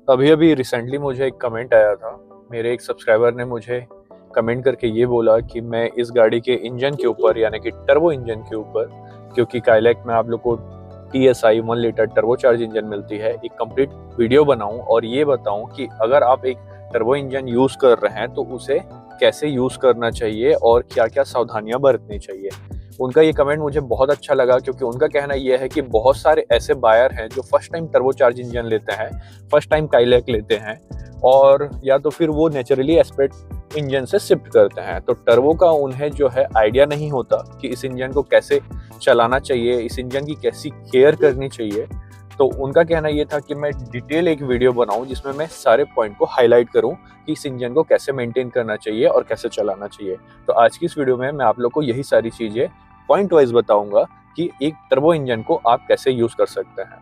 अभी अभी रिसेंटली मुझे एक कमेंट आया था। मेरे एक सब्सक्राइबर ने मुझे कमेंट करके ये बोला कि मैं इस गाड़ी के इंजन के ऊपर यानी कि टर्बो इंजन के ऊपर, क्योंकि काइलैक में आप लोग को TSI 1 litre turbo charge engine मिलती है, एक कंप्लीट वीडियो बनाऊं और ये बताऊं कि अगर आप एक टर्बो इंजन यूज़ कर रहे हैं तो उसे कैसे यूज़ करना चाहिए और क्या क्या सावधानियां बरतनी चाहिए। उनका ये कमेंट मुझे बहुत अच्छा लगा, क्योंकि उनका कहना यह है कि बहुत सारे ऐसे बायर हैं जो first time turbo charge engine लेते हैं, फर्स्ट टाइम काइलैक लेते हैं, और या तो फिर वो नेचुरली एस्पेक्ट इंजन से शिफ्ट करते हैं। तो टर्बो का उन्हें जो है आइडिया नहीं होता कि इस इंजन को कैसे चलाना चाहिए, इस इंजन की कैसी केयर करनी चाहिए। तो उनका कहना ये था कि मैं डिटेल एक वीडियो बनाऊं जिसमें मैं सारे पॉइंट को हाईलाइट करूं कि इस इंजन को कैसे मेंटेन करना चाहिए और कैसे चलाना चाहिए। तो आज की इस वीडियो में मैं आप लोग को यही सारी चीज़ें पॉइंट वाइज बताऊंगा कि एक टर्बो इंजन को आप कैसे यूज़ कर सकते हैं।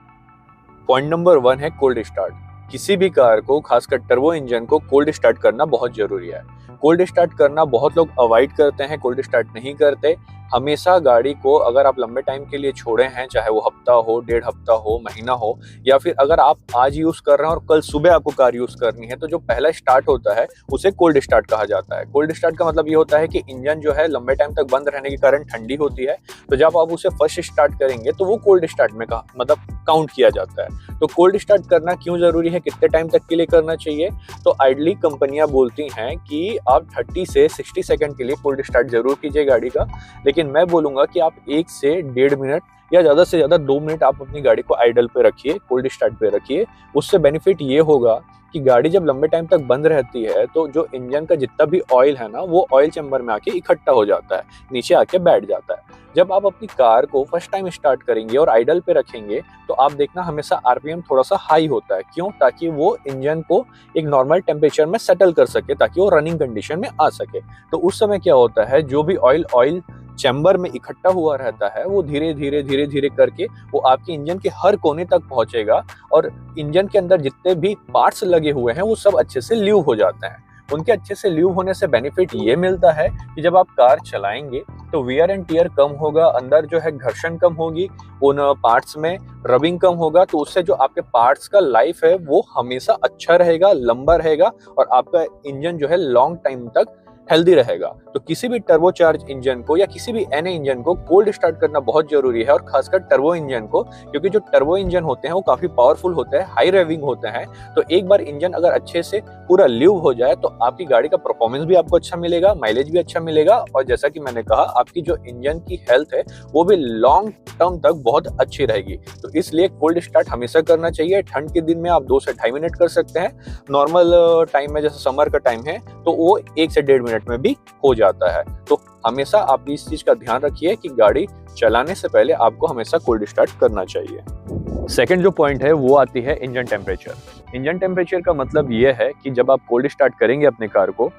पॉइंट नंबर 1 है कोल्ड स्टार्ट। किसी भी कार को, खासकर टर्बो इंजन को, कोल्ड स्टार्ट करना बहुत जरूरी है। कोल्ड स्टार्ट करना बहुत लोग अवॉइड करते हैं, कोल्ड स्टार्ट नहीं करते। हमेशा गाड़ी को अगर आप लंबे टाइम के लिए छोड़े हैं, चाहे वो हफ्ता हो, 1.5 हफ्ता हो, महीना हो, या फिर अगर आप आज यूज कर रहे हैं और कल सुबह आपको कार यूज करनी है, तो जो पहला स्टार्ट होता है उसे कोल्ड स्टार्ट कहा जाता है। कोल्ड स्टार्ट का मतलब ये होता है कि इंजन जो है लंबे टाइम तक बंद रहने के कारण ठंडी होती है, तो जब आप उसे फर्स्ट स्टार्ट करेंगे तो वो कोल्ड स्टार्ट में मतलब काउंट किया जाता है। तो कोल्ड स्टार्ट करना क्यों जरूरी है, कितने टाइम तक के लिए करना चाहिए? तो आइडली कंपनियां बोलती हैं कि आप 30 से 60 सेकंड के लिए कोल्ड स्टार्ट जरूर कीजिए गाड़ी का, लेकिन मैं बोलूंगा कि आप 1 से 1.5 मिनट या ज़्यादा से ज़्यादा 2 मिनट आप अपनी गाड़ी को आइडल पे रखिए, कोल्ड स्टार्ट पे रखिए। उससे बेनिफिट ये होगा कि गाड़ी जब लंबे टाइम तक बंद रहती है तो जो इंजन का जितना भी ऑयल है ना, वो ऑयल चैम्बर में आके इकट्ठा हो जाता है, नीचे आके बैठ जाता है। जब आप अपनी कार को फर्स्ट टाइम स्टार्ट करेंगे और आइडल पे रखेंगे तो आप देखना हमेशा RPM थोड़ा सा हाई होता है। क्यों? ताकि वो इंजन को एक नॉर्मल टेम्परेचर में सेटल कर सके, ताकि वो रनिंग कंडीशन में आ सके। तो उस समय क्या होता है, जो भी ऑयल चैम्बर में इकट्ठा हुआ रहता है वो धीरे धीरे करके वो आपके इंजन के हर कोने तक पहुंचेगा, और इंजन के अंदर जितने भी पार्ट्स लगे हुए हैं वो सब अच्छे से ल्यूव हो जाते हैं। उनके अच्छे से ल्यूव होने से बेनिफिट ये मिलता है कि जब आप कार चलाएंगे तो वियर एंड टियर कम होगा, अंदर जो है घर्षण कम होगी, उन पार्ट्स में रबिंग कम होगा। तो उससे जो आपके पार्ट्स का लाइफ है वो हमेशा अच्छा रहेगा, लंबा रहेगा, और आपका इंजन जो है लॉन्ग टाइम तक हेल्दी रहेगा। तो किसी भी टर्बोचार्ज इंजन को या किसी भी NA इंजन को कोल्ड स्टार्ट करना बहुत जरूरी है, और खासकर टर्बो इंजन को, क्योंकि जो टर्बो इंजन होते हैं वो काफी पावरफुल होते हैं, हाई रेविंग होते हैं। तो एक बार इंजन अगर अच्छे से पूरा ल्यूव हो जाए तो आपकी गाड़ी का परफॉर्मेंस भी आपको अच्छा मिलेगा, माइलेज भी अच्छा मिलेगा, और जैसा कि मैंने कहा आपकी जो इंजन की हेल्थ है वो भी लॉन्ग टर्म तक बहुत अच्छी रहेगी। तो इसलिए कोल्ड स्टार्ट हमेशा करना चाहिए। ठंड के दिन में आप 2 से 2.5 मिनट कर सकते हैं, नॉर्मल टाइम में जैसे समर का टाइम है तो वो 1 से 1.5 मिनट में भी हो जाता है। तो हमेशा आप इस चीज का ध्यान रखिए कि गाड़ी चलाने से पहले आपको हमेशा कोल्ड स्टार्ट करना चाहिए। सेकंड जो पॉइंट है वो आती है इंजन टेम्परेचर। इंजन टेम्परेचर का मतलब ये है कि जब आप कोल्ड स्टार्ट करेंगे अपने कार को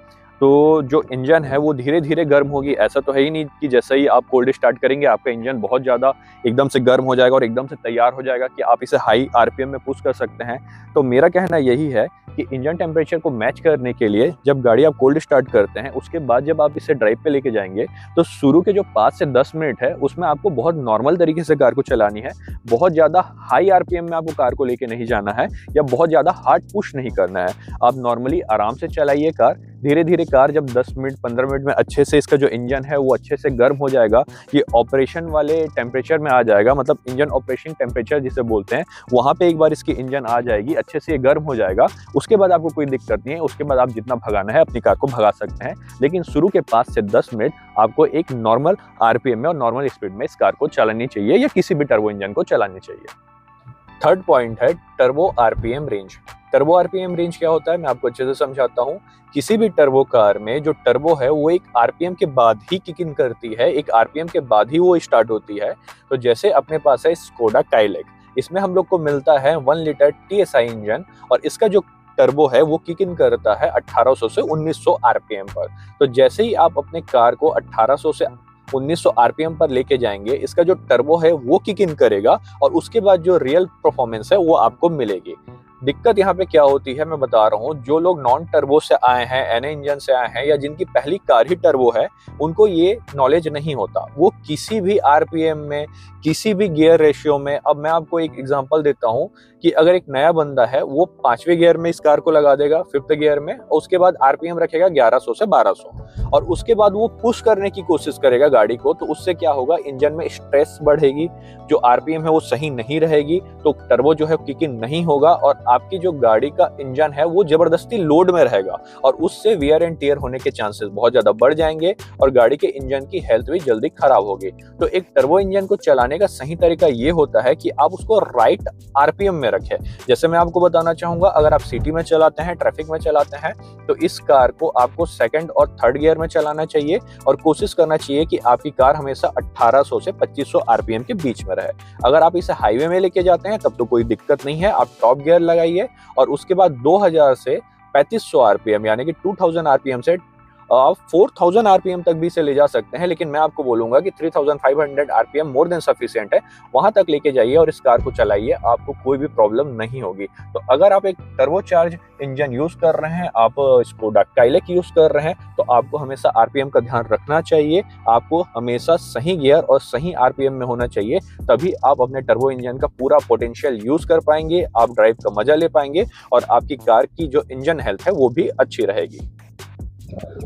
तो जो इंजन है वो धीरे धीरे गर्म होगी। ऐसा तो है ही नहीं कि जैसे ही आप कोल्ड स्टार्ट करेंगे आपका इंजन बहुत ज़्यादा एकदम से गर्म हो जाएगा और एकदम से तैयार हो जाएगा कि आप इसे हाई RPM में पुश कर सकते हैं। तो मेरा कहना यही है कि इंजन टेम्परेचर को मैच करने के लिए जब गाड़ी आप कोल्ड स्टार्ट करते हैं उसके बाद जब आप इसे ड्राइव पे लेके जाएंगे तो शुरू के जो 5 से 10 मिनट है उसमें आपको बहुत नॉर्मल तरीके से कार को चलानी है। बहुत ज़्यादा हाई RPM में आपको कार को लेके नहीं जाना है या बहुत ज़्यादा हार्ड पुश नहीं करना है। आप नॉर्मली आराम से चलाइए कार, धीरे धीरे कार जब 10 मिनट 15 मिनट में अच्छे से इसका जो इंजन है वो अच्छे से गर्म हो जाएगा, ये ऑपरेशन वाले टेम्परेचर में आ जाएगा, मतलब इंजन ऑपरेशन टेम्परेचर जिसे बोलते हैं, वहाँ पे एक बार इसकी इंजन आ जाएगी, अच्छे से ये गर्म हो जाएगा। उसके बाद आपको कोई दिक्कत नहीं है, उसके बाद आप जितना भगाना है अपनी कार को भगा सकते हैं। लेकिन शुरू के 5 से 10 मिनट आपको एक नॉर्मल RPM में और नॉर्मल स्पीड में इस कार को चलानी चाहिए या किसी भी टर्बो इंजन को चलानी चाहिए। थर्ड पॉइंट है turbo RPM range. Turbo RPM range क्या होता है मैं आपको अच्छे से समझाता हूँ। किसी भी टर्बो कार में जो टर्बो है वो एक RPM के बाद ही किक इन करती है, एक RPM के बाद ही वो स्टार्ट होती है। तो जैसे अपने पास है स्कोडा काइलैक, इसमें हम लोग को मिलता है 1 लीटर TSI इंजन, और इसका जो टर्बो है वो किक इन करता है 1800 से 1900 RPM पर। तो जैसे ही आप अपने कार को 1800 से 1900 RPM पर लेके जाएंगे, इसका जो टर्बो है वो किक इन करेगा, और उसके बाद जो रियल परफॉर्मेंस है वो आपको मिलेगी। दिक्कत यहाँ पे क्या होती है मैं बता रहा हूँ, जो लोग नॉन टर्बो से आए हैं, NA इंजन से आए हैं, या जिनकी पहली कार ही टर्बो है, उनको ये नॉलेज नहीं होता। वो किसी भी RPM में, किसी भी गियर रेशियो में, अब मैं आपको एक एग्जांपल देता हूँ कि अगर एक नया बंदा है वो 5वें गियर में इस कार को लगा देगा, 5th गियर में, और उसके बाद आरपीएम रखेगा 1100 से 1200 और उसके बाद वो पुश करने की कोशिश करेगा गाड़ी को, तो उससे क्या होगा, इंजन में स्ट्रेस बढ़ेगी, जो आरपीएम है वो सही नहीं रहेगी, तो टर्बो जो है किक इन नहीं होगा और आपकी जो गाड़ी का इंजन है वो जबरदस्ती लोड में रहेगा और उससे वियर एंड टियर होने के चांसेस बहुत ज्यादा बढ़ जाएंगे और गाड़ी के इंजन की हेल्थ भी जल्दी खराब होगी। तो एक टर्बो इंजन को चलाने का सही तरीका ये होता है कि आप उसको राइट आरपीएम में रखें। जैसे मैं आपको बताना चाहूंगा, अगर आप सिटी में चलाते हैं, ट्रैफिक में चलाते हैं, तो इस कार को आपको 2nd और 3rd गियर में चलाना चाहिए और कोशिश करना चाहिए कि आपकी कार हमेशा 1800 से 2500 आरपीएम के बीच में रहे। अगर आप इसे हाईवे में लेके जाते हैं तब तो कोई दिक्कत नहीं है, आप टॉप गियर लगाइए और उसके बाद 2000 से 3500 आरपीएम यानी कि 2000 आरपीएम से आप 4000 आरपीएम तक भी इसे ले जा सकते हैं, लेकिन मैं आपको बोलूंगा कि 3500 आरपीएम मोर देन सफिशिएंट है। वहां तक लेके जाइए और इस कार को चलाइए, आपको कोई भी प्रॉब्लम नहीं होगी। तो अगर आप एक टर्बोचार्ज इंजन यूज कर रहे हैं, आप स्कोडा काइलैक यूज कर रहे हैं, तो आपको हमेशा आरपीएम का ध्यान रखना चाहिए। आपको हमेशा सही गियर और सही आरपीएम में होना चाहिए, तभी आप अपने टर्बो इंजन का पूरा पोटेंशियल यूज कर पाएंगे, आप ड्राइव का मजा ले पाएंगे और आपकी कार की जो इंजन हेल्थ है वो भी अच्छी रहेगी।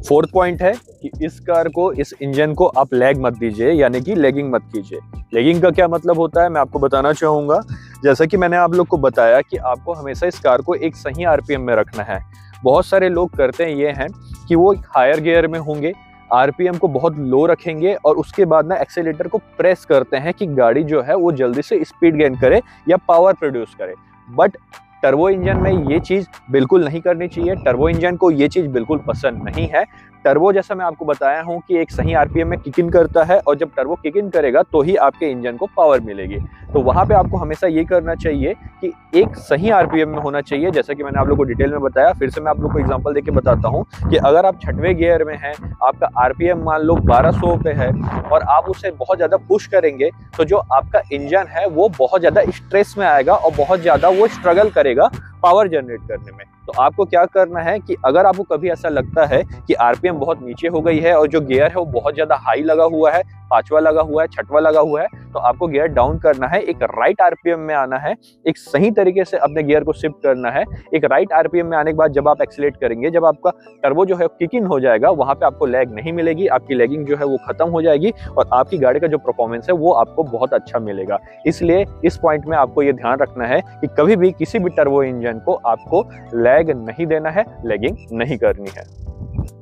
4th पॉइंट है कि इस कार को, इस इंजन को आप लैग मत दीजिए, यानी कि लैगिंग मत कीजिए। लैगिंग का क्या मतलब होता है मैं आपको बताना चाहूंगा। जैसा कि मैंने आप लोग को बताया कि आपको हमेशा इस कार को एक सही आरपीएम में रखना है। बहुत सारे लोग करते हैं ये हैं कि वो हायर गियर में होंगे, आरपीएम को बहुत लो रखेंगे और उसके बाद ना एक्सेलेरेटर को प्रेस करते हैं कि गाड़ी जो है वो जल्दी से स्पीड गेन करे या पावर प्रोड्यूस करे। बट टर्बो इंजन में ये चीज बिल्कुल नहीं करनी चाहिए। टर्बो इंजन को ये चीज बिल्कुल पसंद नहीं है। टर्बो, जैसा मैं आपको बताया हूं कि एक सही आरपीएम में किक इन करता है और जब टर्बो किक इन करेगा तो ही आपके इंजन को पावर मिलेगी। तो वहां पे आपको हमेशा ये करना चाहिए कि एक सही आरपीएम में होना चाहिए। जैसा कि मैंने आप लोग को डिटेल में बताया, फिर से मैं आप लोग को एग्जांपल देके बताता हूं कि अगर आप 6वें गियर में हैं, आपका आरपीएम मान लो 1200 पे है और आप उसे बहुत ज्यादा पुश करेंगे, तो जो आपका इंजन है वो बहुत ज्यादा स्ट्रेस में आएगा और बहुत ज्यादा वो स्ट्रगल करेगा पावर जनरेट करने में। तो आपको क्या करना है कि अगर आपको कभी ऐसा लगता है कि आरपीएम बहुत नीचे हो गई है और जो गियर है वो बहुत ज्यादा हाई लगा हुआ है, 5वां लगा हुआ है, 6वां लगा हुआ है, तो आपको गियर डाउन करना है, एक राइट आरपीएम में आना है, एक सही तरीके से अपने गियर को शिफ्ट करना है। एक राइट आरपीएम में आने के बाद जब आप एक्सीलरेट करेंगे, जब आपका टर्बो जो है किक इन हो जाएगा, वहां पे आपको लैग नहीं मिलेगी, आपकी लैगिंग जो है वो खत्म हो जाएगी और आपकी गाड़ी का जो परफॉर्मेंस है वो आपको बहुत अच्छा मिलेगा। इसलिए इस पॉइंट में आपको ये ध्यान रखना है कि कभी भी किसी भी टर्बो इंजन को आपको लैग नहीं देना है, लैगिंग नहीं करनी है।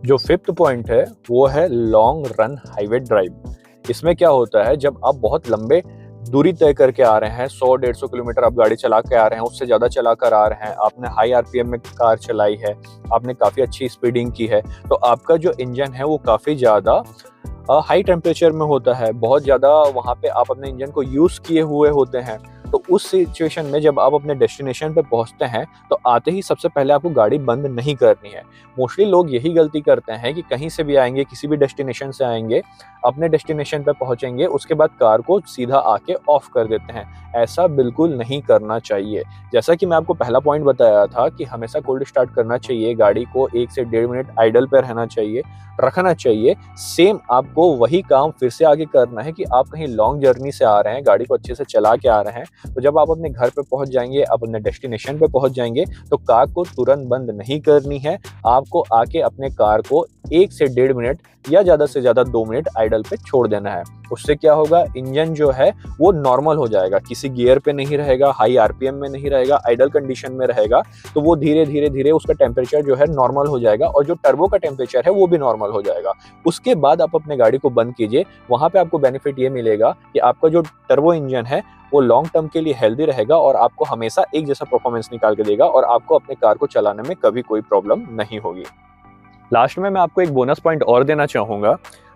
जो 5th पॉइंट है वो है लॉन्ग रन हाईवे ड्राइव। इसमें क्या होता है, जब आप बहुत लंबे दूरी तय करके आ रहे हैं, 100-150 किलोमीटर आप गाड़ी चला के आ रहे हैं, उससे ज़्यादा चला कर आ रहे हैं, आपने हाई आरपीएम में कार चलाई है, आपने काफ़ी अच्छी स्पीडिंग की है, तो आपका जो इंजन है वो काफ़ी ज़्यादा हाई टेम्परेचर में होता है, बहुत ज़्यादा वहाँ पे आप अपने इंजन को यूज़ किए हुए होते हैं। तो उस सिचुएशन में जब आप अपने डेस्टिनेशन पे पहुंचते हैं तो आते ही सबसे पहले आपको गाड़ी बंद नहीं करनी है। मोस्टली लोग यही गलती करते हैं कि कहीं से भी आएंगे, किसी भी डेस्टिनेशन से आएंगे, अपने डेस्टिनेशन पे पहुंचेंगे, उसके बाद कार को सीधा आके ऑफ कर देते हैं। ऐसा बिल्कुल नहीं करना चाहिए। जैसा कि मैं आपको पहला पॉइंट बताया था कि हमेशा कोल्ड स्टार्ट करना चाहिए, गाड़ी को 1 से 1.5 मिनट आइडल पे रहना चाहिए, रखना चाहिए। सेम आपको वही काम फिर से आगे करना है कि आप कहीं लॉन्ग जर्नी से आ रहे हैं, गाड़ी को अच्छे से चला के आ रहे हैं, तो जब आप अपने घर पे पहुंच जाएंगे, आप अपने डेस्टिनेशन पे पहुंच जाएंगे, तो कार को तुरंत बंद नहीं करनी है। आपको आके अपने कार को 1 से 1.5 मिनट या ज़्यादा से ज़्यादा 2 मिनट आइडल पे छोड़ देना है। उससे क्या होगा, इंजन जो है वो नॉर्मल हो जाएगा, किसी गियर पे नहीं रहेगा, हाई आरपीएम में नहीं रहेगा, आइडल कंडीशन में रहेगा, तो वो धीरे धीरे धीरे उसका टेम्परेचर जो है नॉर्मल हो जाएगा और जो टर्बो का टेम्परेचर है वो भी नॉर्मल हो जाएगा। उसके बाद आप अपने गाड़ी को बंद कीजिए। वहाँ पे आपको बेनिफिट ये मिलेगा कि आपका जो टर्बो इंजन है वो लॉन्ग टर्म के लिए हेल्दी रहेगा और आपको हमेशा एक जैसा परफॉर्मेंस निकाल के देगा और आपको अपने कार को चलाने में कभी कोई प्रॉब्लम नहीं होगी। लास्ट में मैं आपको एक बोनस पॉइंट और देना चाहूँगा।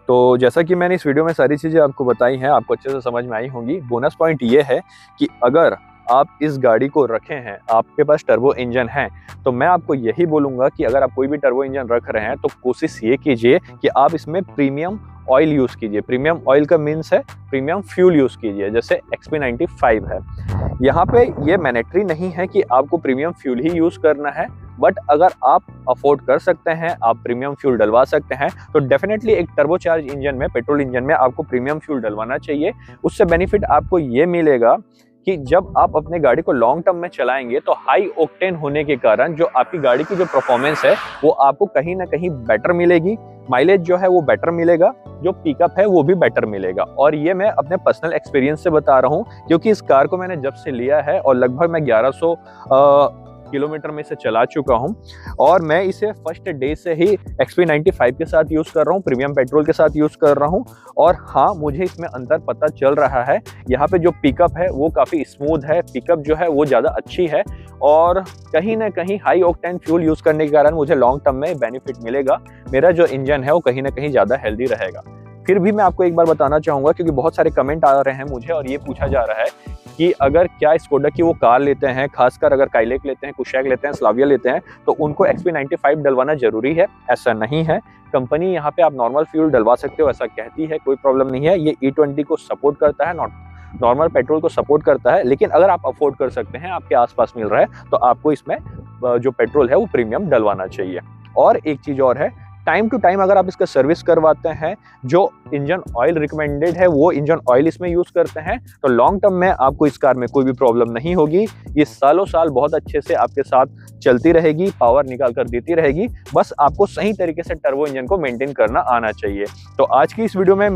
तो जैसा कि मैंने इस वीडियो में सारी चीज़ें आपको बताई हैं, आपको अच्छे से समझ में आई होंगी। बोनस पॉइंट ये है कि अगर आप इस गाड़ी को रखे हैं, आपके पास टर्बो इंजन है, तो मैं आपको यही बोलूँगा कि अगर आप कोई भी टर्बो इंजन रख रहे हैं तो कोशिश ये कीजिए कि आप इसमें प्रीमियम ऑयल यूज़ कीजिए। प्रीमियम ऑयल का मीन्स है प्रीमियम फ्यूल यूज़ कीजिए, जैसे XP95 है। यहाँ पे ये मैंडेटरी नहीं है कि आपको प्रीमियम फ्यूल ही यूज़ करना है, बट अगर आप अफोर्ड कर सकते हैं, आप प्रीमियम फ्यूल डलवा सकते हैं, तो डेफिनेटली एक टर्बोचार्ज इंजन में, पेट्रोल इंजन में आपको प्रीमियम फ्यूल डलवाना चाहिए। उससे बेनिफिट आपको ये मिलेगा कि जब आप अपने गाड़ी को लॉन्ग टर्म में चलाएंगे तो हाई ऑक्टेन होने के कारण जो आपकी गाड़ी की जो परफॉर्मेंस है वो आपको कहीं ना कहीं बेटर मिलेगी, माइलेज जो है वो बेटर मिलेगा, जो पिकअप है वो भी बेटर मिलेगा। और ये मैं अपने पर्सनल एक्सपीरियंस से बता रहा हूँ, क्योंकि इस कार को मैंने जब से लिया है और लगभग मैं 1100 किलोमीटर में से चला चुका हूं, और मैं इसे फर्स्ट डे से ही XP95 के साथ यूज कर रहा हूं, प्रीमियम पेट्रोल के साथ यूज कर रहा हूं। और हाँ, मुझे इसमें अंतर पता चल रहा है। यहाँ पे जो पिकअप है वो काफी स्मूथ है, पिकअप जो है वो ज्यादा अच्छी है, और कहीं ना कहीं हाई ऑक्टेन फ्यूल यूज करने के कारण मुझे लॉन्ग टर्म में बेनिफिट मिलेगा। मेरा जो इंजन है वो कहीं ना कहीं ज्यादा हेल्दी रहेगा। फिर भी मैं आपको एक बार बताना चाहूंगा, क्योंकि बहुत सारे कमेंट आ रहे हैं मुझे और ये पूछा जा रहा है कि अगर क्या स्कोडा की वो कार लेते हैं, खासकर अगर काइलैक लेते हैं, कुशैक लेते हैं, स्लाविया लेते हैं, तो उनको XP95 डलवाना जरूरी है। ऐसा नहीं है, कंपनी यहाँ पे आप नॉर्मल फ्यूल डलवा सकते हो, ऐसा कहती है, कोई प्रॉब्लम नहीं है। ये E20 को सपोर्ट करता है, नॉर्मल पेट्रोल को सपोर्ट करता है, लेकिन अगर आप अफोर्ड कर सकते हैं, आपके आसपास मिल रहा है, तो आपको इसमें जो पेट्रोल है वो प्रीमियम डलवाना चाहिए। और एक चीज और है, टाइम टू टाइम अगर आप इसका सर्विस करवाते हैं, जो इंजन ऑयल रिकमेंडेड है वो इंजन ऑयल इसमें यूज करते हैं, तो लॉन्ग टर्म में आपको इस कार में कोई भी प्रॉब्लम नहीं होगी। ये सालों साल बहुत अच्छे से आपके साथ चलती रहेगी, पावर निकाल कर देती रहेगी। बस आपको सही तरीके से टर्बो इंजन को मेंटेन करना आना चाहिए। तो आज की इस वीडियो में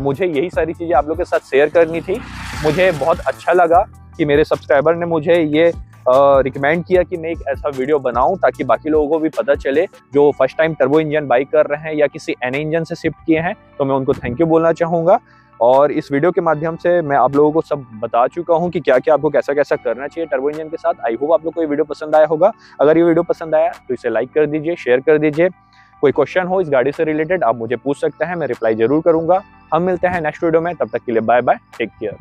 मुझे यही सारी चीजें आप लोगों के साथ शेयर करनी थी। मुझे बहुत अच्छा लगा कि मेरे सब्सक्राइबर ने मुझे ये रिकमेंड किया कि मैं एक ऐसा वीडियो बनाऊं, ताकि बाकी लोगों को भी पता चले जो first time turbo engine by कर रहे हैं या किसी NA इंजन से शिफ्ट किए हैं। तो मैं उनको थैंक यू बोलना चाहूंगा। और इस वीडियो के माध्यम से मैं आप लोगों को सब बता चुका हूं कि क्या क्या आपको कैसा कैसा करना चाहिए टर्बो इंजन के साथ। आई होप आप लोग को ये वीडियो पसंद आया होगा। अगर ये वीडियो पसंद आया तो इसे लाइक कर दीजिए, शेयर कर दीजिए। कोई क्वेश्चन हो इस गाड़ी से रिलेटेड आप मुझे पूछ सकते हैं, मैं रिप्लाई जरूर करूंगा। हम मिलते हैं नेक्स्ट वीडियो में, तब तक के लिए बाय बाय, टेक केयर।